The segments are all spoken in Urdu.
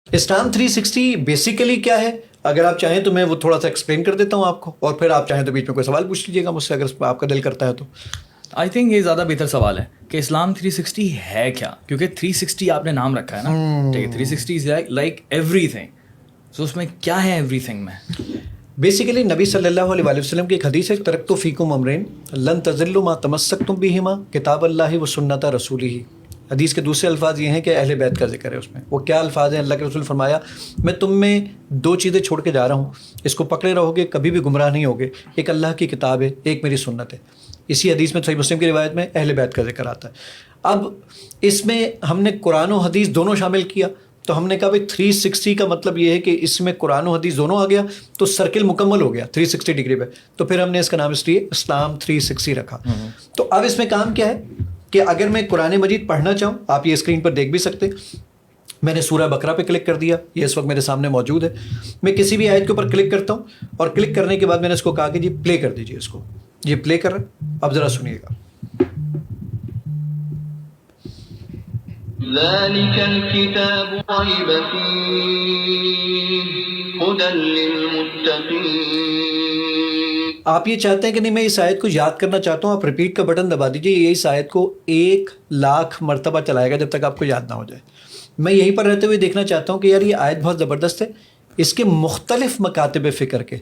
اسلام 360 بیسیکلی کیا ہے؟ اگر آپ چاہیں تو میں وہ تھوڑا سا ایکسپلین کر دیتا ہوں آپ کو، اور پھر آپ چاہیں تو بیچ میں کوئی سوال پوچھ لیجیے گا مجھ سے اگر آپ کا دل کرتا ہے تو. آئی تھنک یہ زیادہ بہتر سوال ہے کہ اسلام 360 ہے کیا، کیونکہ 360 آپ نے نام رکھا ہے نا، ٹھیک ہے، 360 از لائک ایوری تھنگ. سو اس میں کیا ہے ایوری تھنگ میں؟ بیسیکلی نبی صلی اللہ علیہ وآلہ وسلم کی ایک حدیث ہے، ترکت فیکم امرین لن تضلوا ما تمسکتم بہما کتاب اللہ و سنت رسولہ. حدیث کے دوسرے الفاظ یہ ہیں کہ اہل بیت کا ذکر ہے اس میں. وہ کیا الفاظ ہیں؟ اللہ کے رسول فرمایا میں تم میں دو چیزیں چھوڑ کے جا رہا ہوں، اس کو پکڑے رہو گے کبھی بھی گمراہ نہیں ہوگے. ایک اللہ کی کتاب ہے، ایک میری سنت ہے. اسی حدیث میں صحیح مسلم کی روایت میں اہل بیت کا ذکر آتا ہے. اب اس میں ہم نے قرآن و حدیث دونوں شامل کیا، تو ہم نے کہا بھائی 360 کا مطلب یہ ہے کہ اس میں قرآن و حدیث دونوں آ گیا تو سرکل مکمل ہو گیا 360 ڈگری پہ. تو پھر ہم نے اس کا نام اس لیے اسلام 360 رکھا. تو اب اس میں کام کیا ہے کہ اگر میں قرآن مجید پڑھنا چاہوں، آپ یہ اسکرین پر دیکھ بھی سکتے، میں نے سورہ بقرہ پہ کلک کر دیا، یہ اس وقت میرے سامنے موجود ہے. میں کسی بھی آیت کے اوپر کلک کرتا ہوں، اور کلک کرنے کے بعد میں نے اس کو کہا کہ جی پلے کر دیجیے اس کو. یہ پلے کر رہا ہے، اب ذرا سنیے گا. ذلك الكتاب ريب فيه هدى للمتقين. آپ یہ چاہتے ہیں کہ نہیں میں اس آیت کو یاد کرنا چاہتا ہوں، آپ ریپیٹ کا بٹن دبا دیجیے، یہ اس آیت کو 1,00,000 مرتبہ چلائے گا جب تک آپ کو یاد نہ ہو جائے. میں یہیں پر رہتے ہوئے دیکھنا چاہتا ہوں کہ یار یہ آیت بہت زبردست ہے. اس کے مختلف مکاتب فکر کے،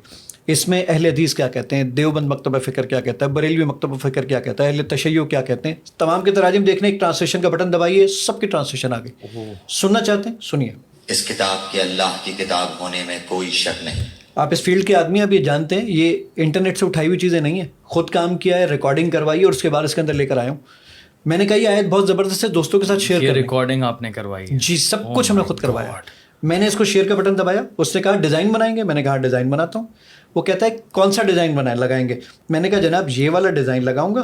اس میں اہل حدیث کیا کہتے ہیں، دیوبند مکتبہ فکر کیا کہتا ہے، بریلوی مکتبہ فکر کیا کہتا ہے، اہل تشیع کیا کہتے ہیں، تمام کے تراجم دیکھنے، ایک ٹرانسلیشن کا بٹن دبائیے، سب کی ٹرانسلیشن آ گئی. سننا چاہتے ہیں؟ سنیے. اس کتاب کے اللہ کی کتاب ہونے میں کوئی شک نہیں. آپ اس فیلڈ کے آدمی، آپ یہ جانتے ہیں یہ انٹرنیٹ سے اٹھائی ہوئی چیزیں نہیں ہیں، خود کام کیا ہے، ریکارڈنگ کروائی اور اس کے بعد اس کے اندر لے کر آیا ہوں. میں نے کہا یہ آیت بہت زبردست ہے، دوستوں کے ساتھ شیئر یہ کریں. ریکارڈنگ آپ نے کروائی ہے؟ جی سب کچھ ہم نے خود کروایا. میں نے اس کو شیئر کا بٹن دبایا، اس نے کہا ڈیزائن بنائیں گے، میں نے کہا ڈیزائن بناتا ہوں. وہ کہتا ہے کون سا ڈیزائن لگائیں گے؟ میں نے کہا جناب یہ والا ڈیزائن لگاؤں گا،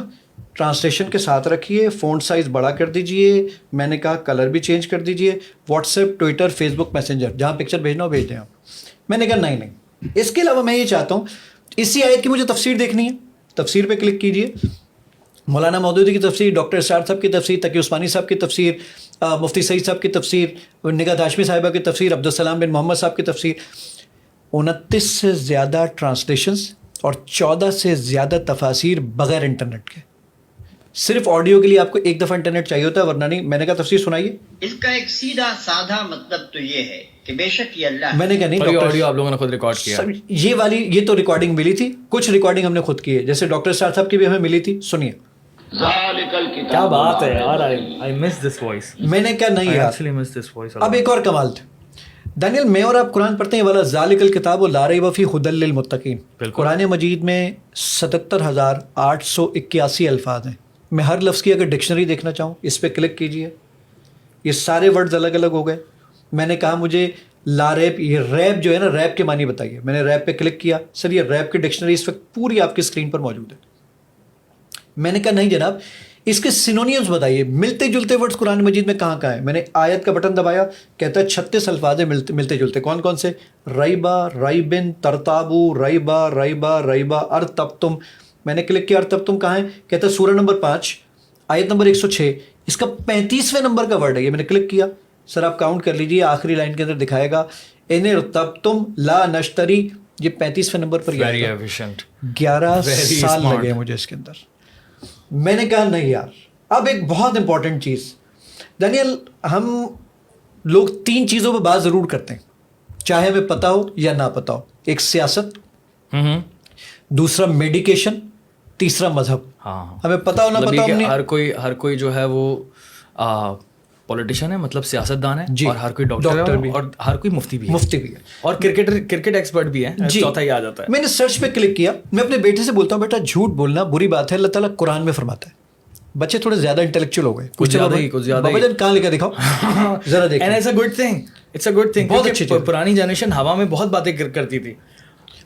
ٹرانسلیشن کے ساتھ رکھیے، فونٹ سائز بڑا کر دیجئے، میں نے کہا کلر بھی چینج کر دیجئے، واٹس ایپ، ٹویٹر، فیس بک، میسنجر، جہاں پکچر بھیجنا ہو بھیج دیں آپ. میں نے کہا نہیں. اس کے علاوہ میں یہ چاہتا ہوں اسی آیت کی مجھے تفسیر دیکھنی ہے. تفسیر پہ کلک کیجئے، مولانا مودودی کی تفسیر، ڈاکٹر اسرار صاحب کی تفسیر، تقی عثمانی صاحب کی تفسیر، مفتی سعید صاحب کی تفسیر، نگہت ہاشمی صاحبہ کی تفسیر، عبدالسلام بن محمد صاحب کی تفسیر. 29 سے زیادہ ٹرانسلیشنز اور 14 سے زیادہ تفاسیر بغیر انٹرنیٹ کے. صرف آڈیو کے لیے آپ کو ایک دفعہ انٹرنیٹ چاہیے ہوتا ہے، ورنہ نہیں. میں نے کہا تفسیر سنائیے. اس کا ایک سیدھا سادہ مطلب تو یہ ہے کہ بے شک یہ اللہ. میں نے کہا نہیں اور یہ ڈاکٹر، آڈیو آپ لوگوں نے خود ریکارڈ کیا؟ یہ والی یہ تو ریکارڈنگ ملی تھی، کچھ ریکارڈنگ ہم نے خود کی ہے، جیسے ڈاکٹر اسرار صاحب کی بھی ہمیں ملی تھی. سنیے. ذلك الكتاب کیا بات ہے یار، I miss this voice. میں نے کہا نہیں I یار. actually miss this voice. اب ایک اور کمال تھا دانیل، میں اور آپ قرآن پڑھتے ہیں، والا ذالک الکتاب لا ریب فیہ ھدی للمتقین. قرآن مجید میں 77,881 الفاظ ہیں. میں ہر لفظ کی اگر ڈکشنری دیکھنا چاہوں اس پہ کلک کیجئے، یہ سارے ورڈز الگ الگ ہو گئے. میں نے کہا مجھے لا ریب، یہ ریب جو ہے نا، ریب کے معنی بتائیے. میں نے ریب پہ کلک کیا، سر یہ ریب کی ڈکشنری اس وقت پوری آپ کی اسکرین پر موجود ہے. میں نے کہا نہیں جناب، اس کے سینونیمز بتائیے، ملتے جلتے ورڈز قرآن مجید میں کہاں کہاں ہیں. میں نے آیت کا بٹن دبایا، کہتا ہے 36 الفاظ ہیں ملتے جلتے. کون کون سے؟ ریبا، ریبن، ترتابو، ریبا، ریبا، ریبا، ارتبتم. میں نے کلک کیا، ارتبتم کہاں ہے؟ کہتا ہے سورہ نمبر 5 آیت نمبر 106. اس کا 35ویں نمبر کا ورڈ ہے یہ. میں نے کلک کیا، سر آپ کاؤنٹ کر لیجیے، آخری لائن کے اندر دکھائے گا ان ارتبتم لا نشتری، یہ 35ویں نمبر پر. Very efficient. 11 سال لگے مجھے اس کے اندر. میں نے کہا نہیں یار. اب ایک بہت امپورٹنٹ چیز دانیل، ہم لوگ 3 چیزوں پہ بات ضرور کرتے ہیں، چاہے ہمیں پتہ ہو یا نہ پتہ ہو. ایک سیاست، دوسرا میڈیکیشن، تیسرا مذہب. ہاں ہمیں پتہ ہو نہ پتہ ہو. ہر کوئی جو ہے وہ پولیٹیشین ہے، مطلب سیاست دان ہے، جی، اور ہر کوئی ڈاکٹر بھی، اور ہر کوئی مفتی بھی ہے، اور کرکٹ ایکسپرٹ بھی ہے. چوتھا یہ آ جاتا ہے. میں نے سرچ پہ کلک کیا. میں اپنے بیٹے سے بولتا ہوں بیٹا جھوٹ بولنا بری بات ہے، اللہ تعالیٰ قرآن میں فرماتا ہے. بچے تھوڑے زیادہ انٹلیکچوئل ہو گئے، کچھ زیادہ ہی بابا جان کہاں لے کے دکھاؤ ذرا دیکھیں. And it's a good thing. بہت اچھی چیز. پرانی جنریشن ہوا میں بہت باتیں کرتی تھی.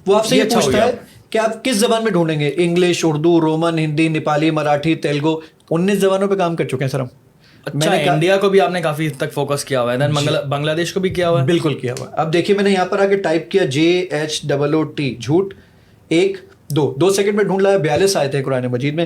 وہ آپ سے یہ پوچھتا ہے کہ آپ کس زبان میں ڈھونڈیں گے، انگلش، اردو، رومن، ہندی، نیپالی، مراٹھی، تیلگو. 19 زبانوں پہ کام کر چکے ہیں سر ہم. اچھا، انڈیا کو بھی آپ نے کافی حد تک فوکس کیا ہوا ہے، دین بنگلہ دیش کو بھی کیا ہوا ہے. بالکل کیا ہوا ہے. اب دیکھیے میں نے یہاں پر آ کے ٹائپ کیا JHOOT، جھوٹ. 2 سیکنڈ میں ڈھونڈ لایا. 42 آیتیں قرآن مجید میں.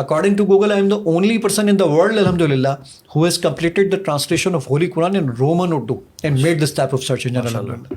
According to Google, I am the only person in the world, alhamdulillah, who has completed the translation of Holy Quran in Roman Urdu and made this type of search engine. alhamdulillah.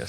Yes.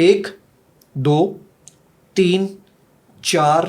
1 2 3 4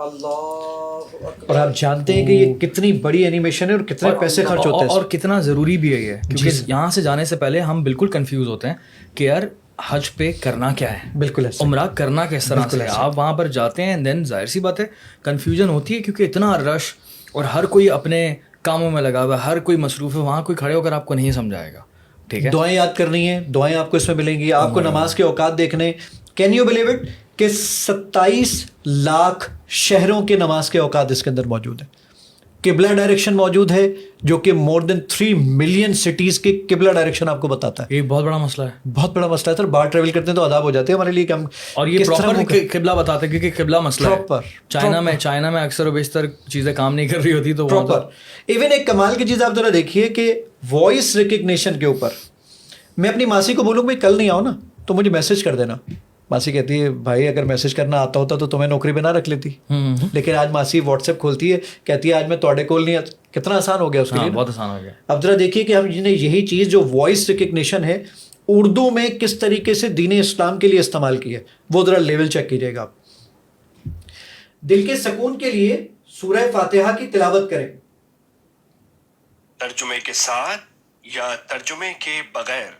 اور آپ جانتے ہیں کہ یہ کتنی بڑی اینیمیشن ہے اور کتنے پیسے خرچ ہوتے ہیں اور کتنا ضروری بھی ہے یہ, کیونکہ یہاں سے جانے سے پہلے ہم بالکل کنفیوز ہوتے ہیں کہ یار حج پہ کرنا کیا ہے, بالکل ایسا, عمرہ کرنا کس طرح سے. آپ وہاں پر جاتے ہیں دین ظاہر سی بات ہے کنفیوژن ہوتی ہے, کیونکہ اتنا رش اور ہر کوئی اپنے کاموں میں لگا ہوا ہے, ہر کوئی مصروف ہے, وہاں کوئی کھڑے ہو کر آپ کو نہیں سمجھائے گا. ٹھیک ہے, دعائیں یاد کرنی ہے, دعائیں آپ کو اس میں ملیں گی, آپ کو نماز کے اوقات دیکھنے. کین یو بلیو اٹ کہ 27 لاکھ شہروں کے نماز کے اوقات اس کے اندر موجود ہیں. قبلہ ڈائریکشن موجود ہے جو کہ مور دین 3 ملین سٹیز کے قبلہ ڈائریکشن آپ کو بتاتا ہے. یہ بہت بڑا مسئلہ ہے, بہت بڑا مسئلہ ہے سر. باہر ٹریول کرتے ہیں تو عذاب ہو جاتے ہیں ہمارے لیے. کم اور یہ پراپر قبلہ بتاتے ہیں کیونکہ قبلہ مسئلہ ہے. چائنا میں اکثر و بیشتر چیزیں کام نہیں کر رہی ہوتی تو پراپر. ایون ایک کمال کی چیز آپ ذرا دیکھیے کہ وائس ریکگنیشن کے اوپر میں اپنی ماسی کو بولوں بھائی کل نہیں آؤ نا تو مجھے میسج کر دینا. ماسی کہتی ہے بھائی اگر میسج کرنا آتا ہوتا تو تمہیں نوکری پہ نہ رکھ لیتی. لیکن آج ماسی واٹس ایپ کھولتی ہے, کہتی ہے آج میں تواڈے کول نہیں آتا. کتنا آسان ہو گیا اس کے لیے, بہت آسان ہو گیا. اب ذرا دیکھیے کہ ہم نے یہی چیز جو وائس ریکگنیشن ہے اردو میں کس طریقے سے دین اسلام کے لیے استعمال کی ہے, وہ ذرا لیول چیک کیجیے گا آپ. دل کے سکون کے لیے سورہ فاتحہ کی تلاوت کریں. ترجمے کے ساتھ یا ترجمے کے بغیر؟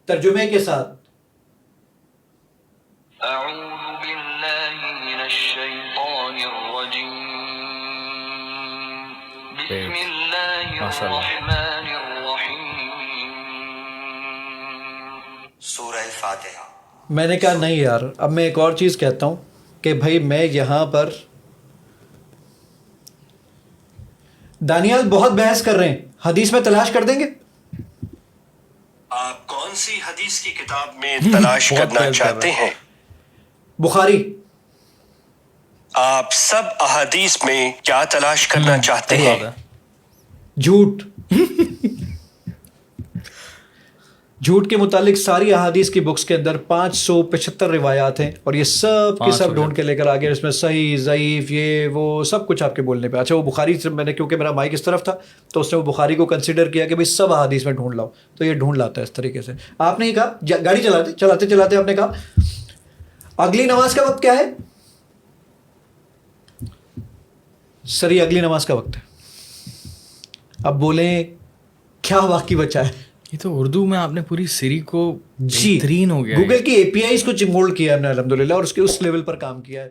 ترجمے کے ساتھ. أعوذ بالله من الشيطان الرجيم بسم الله الرحمن الرحيم. سورہ فاتحہ. میں نے کہا نہیں یار, اب میں ایک اور چیز کہتا ہوں کہ بھائی میں یہاں پر دانیال بہت بحث کر رہے ہیں, حدیث میں تلاش کر دیں گے. آپ کون سی حدیث کی کتاب میں تلاش کرنا چاہتے ہیں؟ بخاری. آپ سب احادیث میں کیا تلاش کرنا چاہتے ہیں؟ جھوٹ. جھوٹ کے متعلق ساری احادیث کی بکس کے اندر 575 روایات ہیں اور یہ سب کے سب ڈھونڈ کے لے کر آگے, اس میں صحیح ضعیف یہ وہ سب کچھ آپ کے بولنے پہ. اچھا وہ بخاری سے میں نے, کیونکہ میرا مائک اس طرف تھا تو اس نے وہ بخاری کو کنسیڈر کیا کہ بھائی سب احادیث میں ڈھونڈ لاؤ, تو یہ ڈھونڈ لاتا ہے اس طریقے سے. آپ نے یہ کہا گاڑی چلاتے آپ نے کہا اگلی نماز کا وقت کیا ہے سر؟ یہ اگلی نماز کا وقت ہے. اب بولیں کیا باقی بچا ہے؟ یہ تو اردو میں آپ نے پوری سری کو جی بہترین ہو گیا. گوگل کی APIs کو چمولڈ کیا ہم نے الحمدللہ, اور اس کے اس لیول پر کام کیا ہے.